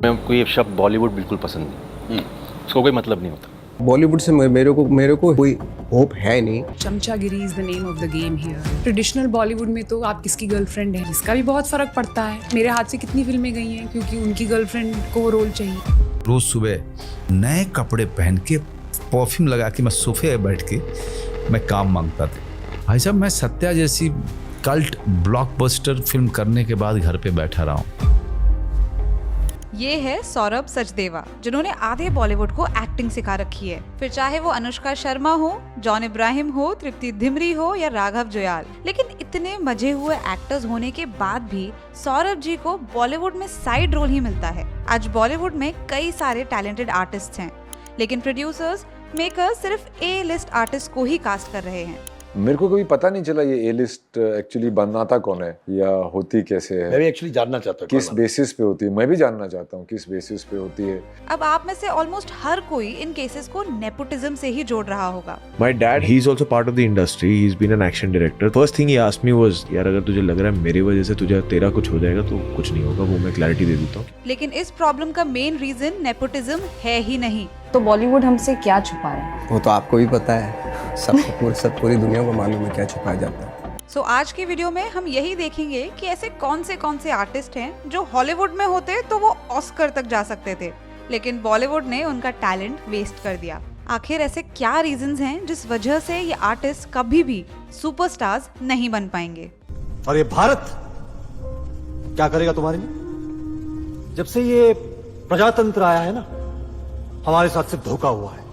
मैं को ये शब्द बॉलीवुड बिल्कुल पसंद नहीं। उसका कोई मतलब नहीं होता। बॉलीवुड से मेरे को कोई होप है नहीं। चमचागिरी is the name of the game here. Traditional Bollywood में तो आप किसकी गर्लफ्रेंड है इसका भी बहुत फर्क पड़ता है। मेरे हाथ से कितनी फिल्में गई हैं क्योंकि उनकी गर्लफ्रेंड को वो रोल चाहिए। रोज सुबह नए कपड़े पहन के परफ्यूम लगा के मैं सोफे पे बैठ के मैं काम मांगता था। भाई साहब, मैं सत्या जैसी कल्ट ब्लॉकबस्टर फिल्म करने के बाद घर पे बैठा रहा हूँ। ये है सौरभ सचदेवा, जिन्होंने आधे बॉलीवुड को एक्टिंग सिखा रखी है। फिर चाहे वो अनुष्का शर्मा हो, जॉन इब्राहिम हो, तृप्ति धिमरी हो या राघव जुयाल। लेकिन इतने मजे हुए एक्टर्स होने के बाद भी सौरभ जी को बॉलीवुड में साइड रोल ही मिलता है। आज बॉलीवुड में कई सारे टैलेंटेड आर्टिस्ट हैं, लेकिन प्रोड्यूसर्स, मेकर्स सिर्फ ए लिस्ट आर्टिस्ट को ही कास्ट कर रहे हैं। मेरे को कभी पता नहीं चला ये ए लिस्ट एक्चुअली बनाता कौन है या होती कैसे है। मैं भी एक्चुअली जानना चाहता हूँ किस बेसिस पे होती है, मैं भी जानना चाहता हूँ किस बेसिस पे होती है। अब आप में से ऑलमोस्ट हर कोई इन केसेस को नेपोटिज्म से ही जोड़ रहा होगा। My dad, he's also part of the industry. He's been an action director. First thing he asked me was, यार अगर तुझे लग रहा है मेरी वजह से तेरा कुछ हो जाएगा तो कुछ नहीं होगा, वो मैं क्लैरिटी दे देता हूँ। लेकिन इस प्रॉब्लम का मेन रीजन नेपोटिज्म है ही नहीं। तो बॉलीवुड हमसे क्या छुपा रहा है? वो तो आपको भी पता है, सब पूरी दुनिया को मालूम है क्या छुपाया जाता है। सो आज की वीडियो में हम यही देखेंगे कि ऐसे कौन से आर्टिस्ट हैं जो हॉलीवुड में होते तो वो ऑस्कर तक जा सकते थे, लेकिन बॉलीवुड ने उनका टैलेंट वेस्ट कर दिया। आखिर ऐसे क्या रीजंस हैं जिस वजह से ये आर्टिस्ट कभी भी सुपरस्टार्स नहीं बन पाएंगे। और ये भारत क्या करेगा तुम्हारे लिए? जब से ये प्रजातंत्र आया है ना, हमारे साथ सिर्फ धोखा हुआ है।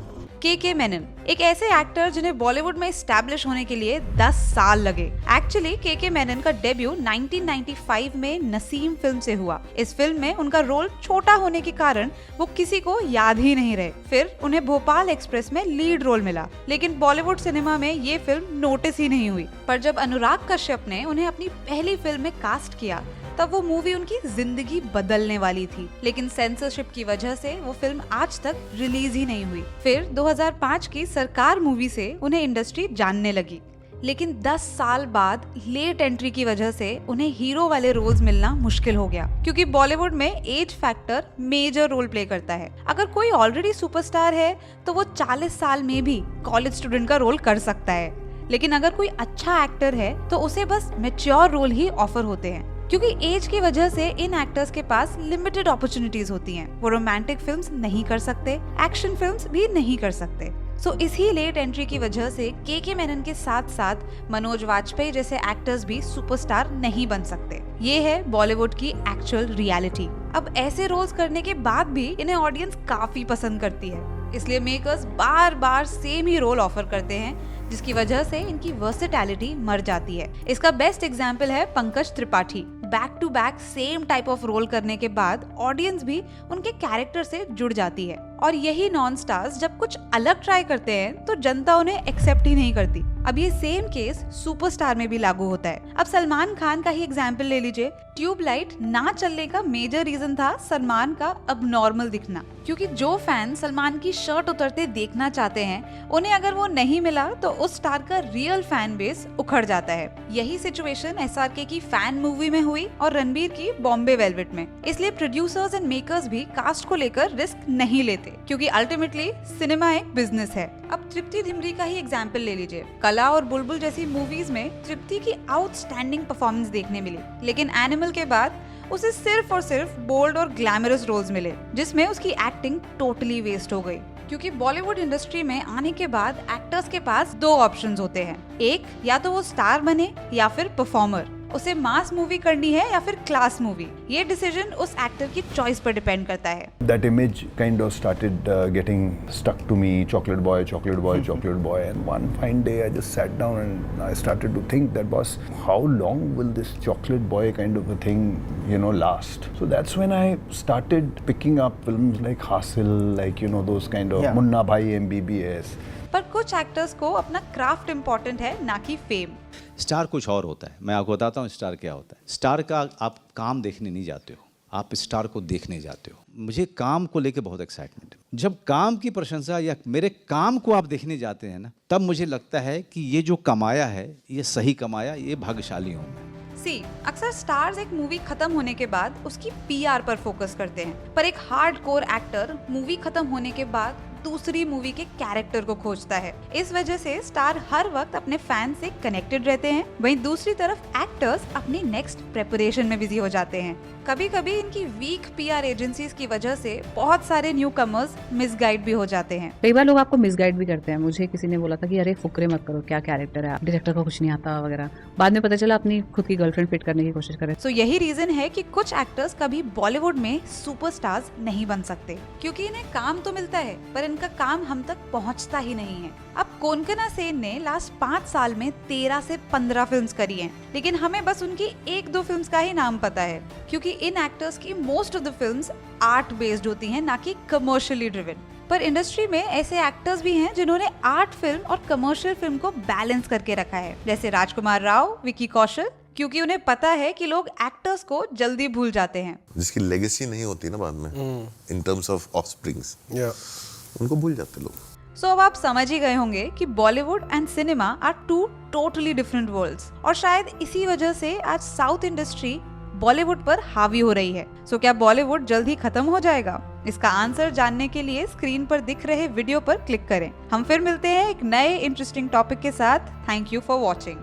के मेनन एक ऐसे एक्टर जिन्हें बॉलीवुड में एस्टैब्लिश होने के लिए 10 साल लगे। एक्चुअली के मेनन का डेब्यू 1995 में नसीम फिल्म से हुआ। इस फिल्म में उनका रोल छोटा होने के कारण वो किसी को याद ही नहीं रहे। फिर उन्हें भोपाल एक्सप्रेस में लीड रोल मिला, लेकिन बॉलीवुड सिनेमा में ये फिल्म नोटिस ही नहीं हुई। पर जब अनुराग कश्यप ने उन्हें अपनी पहली फिल्म में कास्ट किया, तब वो मूवी उनकी जिंदगी बदलने वाली थी। लेकिन सेंसरशिप की वजह से वो फिल्म आज तक रिलीज ही नहीं हुई। फिर 2005 की सरकार मूवी से उन्हें इंडस्ट्री जानने लगी, लेकिन 10 साल बाद लेट एंट्री की वजह से उन्हें हीरो वाले रोल्स मिलना मुश्किल हो गया, क्योंकि बॉलीवुड में age factor major role play करता है। अगर कोई ऑलरेडी सुपरस्टार है तो वो 40 साल में भी कॉलेज स्टूडेंट का रोल कर सकता है, लेकिन अगर कोई अच्छा एक्टर है तो उसे बस मैच्योर रोल ही ऑफर होते हैं, क्योंकि एज की वजह से इन एक्टर्स के पास लिमिटेड अपॉर्चुनिटीज होती हैं। वो रोमांटिक फिल्म्स नहीं कर सकते, एक्शन फिल्म्स भी नहीं कर सकते। सो इसी लेट एंट्री की वजह से के मेनन के साथ साथ मनोज वाजपेयी जैसे एक्टर्स भी सुपरस्टार नहीं बन सकते। ये है बॉलीवुड की एक्चुअल रियलिटी। अब ऐसे रोल्स करने के बाद भी इन्हें ऑडियंस काफी पसंद करती है, इसलिए मेकर्स बार बार सेम ही रोल ऑफर करते हैं, जिसकी वजह से इनकी वर्सेटैलिटी मर जाती है। इसका बेस्ट एग्जाम्पल है Pankaj Tripathi. Back to back same type of role करने के बाद ऑडियंस भी उनके कैरेक्टर से जुड़ जाती है, और यही नॉन स्टार्स जब कुछ अलग ट्राई करते हैं तो जनता उन्हें एक्सेप्ट ही नहीं करती। अब ये सेम केस सुपरस्टार में भी लागू होता है। अब सलमान खान का ही एग्जाम्पल ले लीजिए। ट्यूबलाइट ना चलने का मेजर रीजन था सलमान का अब नॉर्मल दिखना, क्योंकि जो फैन सलमान की शर्ट उतरते देखना चाहते हैं, उन्हें अगर वो नहीं मिला तो उस स्टार का रियल फैन बेस उखड़ जाता है। यही सिचुएशन SRK की फैन मूवी में हुई और रणबीर की बॉम्बे वेलवेट में। इसलिए प्रोड्यूसर्स एंड मेकर्स भी कास्ट को लेकर रिस्क नहीं लेते, क्योंकि अल्टीमेटली सिनेमा एक बिजनेस है। अब तृप्ति धिमरी का ही एग्जाम्पल ले लीजिए। कला और बुलबुल जैसी मूवीज में तृप्ति की आउटस्टैंडिंग परफॉर्मेंस देखने मिली, लेकिन एनिमल के बाद उसे सिर्फ और सिर्फ बोल्ड और ग्लैमरस रोल्स मिले, जिसमें उसकी एक्टिंग टोटली वेस्ट हो गई। क्योंकि बॉलीवुड इंडस्ट्री में आने के बाद एक्टर्स के पास 2 ऑप्शंस होते हैं। एक, या तो वो स्टार बने या फिर परफॉर्मर। उसे मास मूवी करनी है या फिर क्लास मूवी, ये डिसीजन उस एक्टर की चॉइस पर डिपेंड करता है। That image kind of started getting stuck to me, chocolate boy, chocolate boy, chocolate boy. And one fine day I just sat down and I started to think that, boss, how long will this chocolate boy kind of a thing, last? So that's when I started picking up films like Hasil, like, those kind of Munna Bhai, MBBS. पर कुछ actors को अपना craft important है, ना कि fame. Star कुछ और होता है। मैं आपको बताता हूँ स्टार क्या होता है। स्टार का आप काम देखने नहीं जाते हो, आप स्टार को देखने जाते हो। मुझे काम को लेके बहुत एक्साइटमेंट है। जब काम की प्रशंसा या मेरे काम को आप देखने जाते हैं ना, तब मुझे लगता है कि ये जो कमाया है ये सही कमाया, ये भाग्यशाली हूँ मैं। सी, अक्सर स्टार्स एक मूवी खत्म होने के बाद उसकी पीआर पर फोकस करते हैं, पर एक हार्डकोर एक्टर मूवी खत्म होने के बाद दूसरी मूवी के कैरेक्टर को खोजता है। इस वजह से स्टार हर वक्त अपने फैन से कनेक्टेड रहते हैं, वहीं दूसरी तरफ एक्टर्स अपनी नेक्स्ट प्रेपरेशन में बिजी हो जाते हैं। कभी कभी इनकी वीक पीआर एजेंसीज की वजह से बहुत सारे न्यू कमर्स मिसगाइड भी हो जाते हैं। कई बार लोग आपको मिसगाइड भी करते हैं। मुझे किसी ने बोला था कि अरे फुकरे मत करो, क्या कैरेक्टर है, डायरेक्टर को कुछ नहीं आता वगैरह। बाद में पता चला अपनी खुद की गर्लफ्रेंड फिट करने की कोशिश करे। सो यही रीजन है कि कुछ एक्टर्स कभी बॉलीवुड में सुपरस्टार्स नहीं बन सकते, क्योंकि इन्हें काम तो मिलता है पर इनका काम हम तक पहुंचता ही नहीं है। अब कोनकना सेन ने लास्ट 5 साल में 13 से 15 फिल्म्स करी हैं, लेकिन हमें बस उनकी 1-2 फिल्म्स का ही नाम पता है, क्योंकि इन एक्टर्स की most of the films art based होती हैं, ना कि कमर्शियली ड्रिवन। पर इंडस्ट्री में ऐसे एक्टर्स भी हैं जिन्होंने आर्ट फिल्म और कमर्शियल फिल्म को बैलेंस करके रखा है, जैसे राजकुमार राव, विकी कौशल, क्योंकि उन्हें पता है कि लोग एक्टर्स को जल्दी भूल जाते हैं। जिसकी लेगेसी नहीं होती ना बाद में इन टर्म्स ऑफ ऑफस्प्रिंग्स, उनको भूल जाते लोग। सो अब आप समझ ही गए होंगे कि Bollywood and cinema are 2 totally different worlds, और शायद इसी वजह से आज साउथ इंडस्ट्री बॉलीवुड पर हावी हो रही है। सो क्या बॉलीवुड जल्द ही खत्म हो जाएगा? इसका आंसर जानने के लिए स्क्रीन पर दिख रहे वीडियो पर क्लिक करें। हम फिर मिलते हैं एक नए इंटरेस्टिंग टॉपिक के साथ। Thank you for watching.